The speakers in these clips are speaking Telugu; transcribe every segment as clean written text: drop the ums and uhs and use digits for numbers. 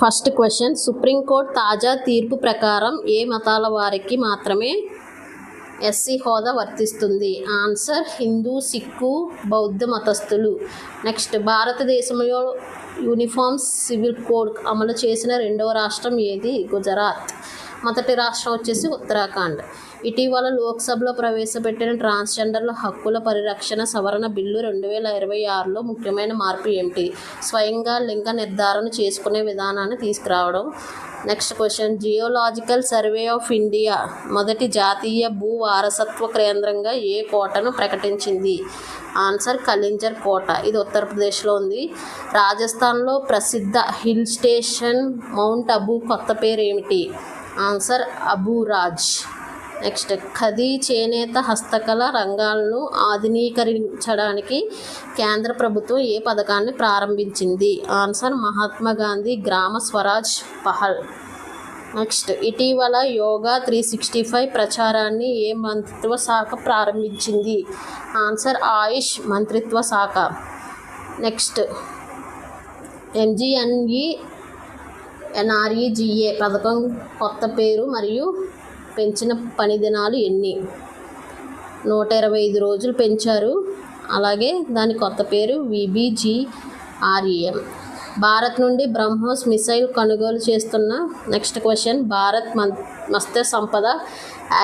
ఫస్ట్ క్వశ్చన్, సుప్రీంకోర్టు తాజా తీర్పు ప్రకారం ఏ మతాల వారికి మాత్రమే ఎస్సీ హోదా వర్తిస్తుంది? ఆన్సర్ హిందూ, సిక్కు, బౌద్ధ మతస్థులు. నెక్స్ట్, భారతదేశంలో యూనిఫామ్ సివిల్ కోడ్ అమలు చేసిన రెండవ రాష్ట్రం ఏది? గుజరాత్. మొదటి రాష్ట్రం వచ్చేసి ఉత్తరాఖండ్. ఇటీవల లోక్సభలో ప్రవేశపెట్టిన ట్రాన్స్జెండర్ల హక్కుల పరిరక్షణ సవరణ బిల్లు 2026లో ముఖ్యమైన మార్పు ఏమిటి? స్వయంగా లింగ నిర్ధారణ చేసుకునే విధానాన్ని తీసుకురావడం. Next question, geological survey of India మొదటి జాతీయ భూ వారసత్వ కేంద్రంగా ఏ కోటను ప్రకటించింది? ఆన్సర్ కలింజర్ కోట. ఇది ఉత్తరప్రదేశ్లో ఉంది. రాజస్థాన్లో ప్రసిద్ధ హిల్ స్టేషన్ మౌంట్ అబూ కొత్త పేరు ఏమిటి? ఆన్సర్ అబూరాజ్. నెక్స్ట్, ఖదీ, చేనేత, హస్తకళ రంగాలను ఆధునీకరించడానికి కేంద్ర ప్రభుత్వం ఏ పథకాన్ని ప్రారంభించింది? ఆన్సర్ మహాత్మా గాంధీ గ్రామ స్వరాజ్ పహల్. నెక్స్ట్, ఇటీవల యోగా 365 ప్రచారాన్ని ఏ మంత్రిత్వ శాఖ ప్రారంభించింది? ఆన్సర్ ఆయుష్ మంత్రిత్వ శాఖ. నెక్స్ట్, MGNREGA పథకం కొత్త పేరు మరియు పెంచిన పని దినాలు ఎన్ని? 125 రోజులు పెంచారు. అలాగే దాని కొత్త పేరు VBGREM. భారత్ నుండి బ్రహ్మోస్ మిసైల్ కొనుగోలు చేస్తున్న నెక్స్ట్ క్వశ్చన్, భారత్ మత్స్య సంపద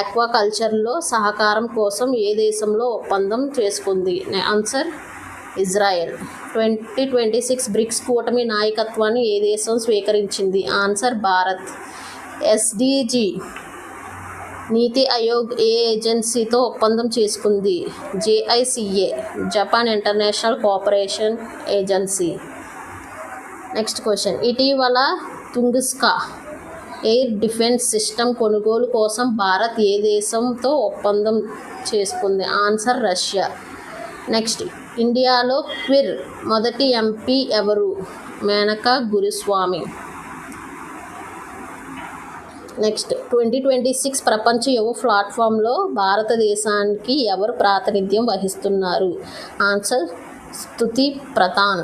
ఆక్వాకల్చర్లో సహకారం కోసం ఏ దేశంలో ఒప్పందం చేసుకుంది? Answer Israel. 2026 బ్రిక్స్ కూటమి నాయకత్వాన్ని ఏ దేశం స్వీకరించింది? ఆన్సర్ భారత్. SDG నీతి ఆయోగ్ ఏ ఏజెన్సీతో ఒప్పందం చేసుకుంది? JICA Japan international cooperation agency. Next question, ఇటీవల తుంగ్స్కా ఎయిర్ డిఫెన్స్ సిస్టమ్ కొనుగోలు కోసం భారత్ ఏ దేశంతో ఒప్పందం చేసుకుంది? Answer Russia. నెక్స్ట్, ఇండియాలో క్విర్ మొదటి MP ఎవరు? మేనకా గురుస్వామి. నెక్స్ట్, 2026 ప్రపంచ యువ ప్లాట్ఫామ్లో భారతదేశానికి ఎవరు ప్రాతినిధ్యం వహిస్తున్నారు? ఆన్సర్ స్తుతి ప్రధాన్.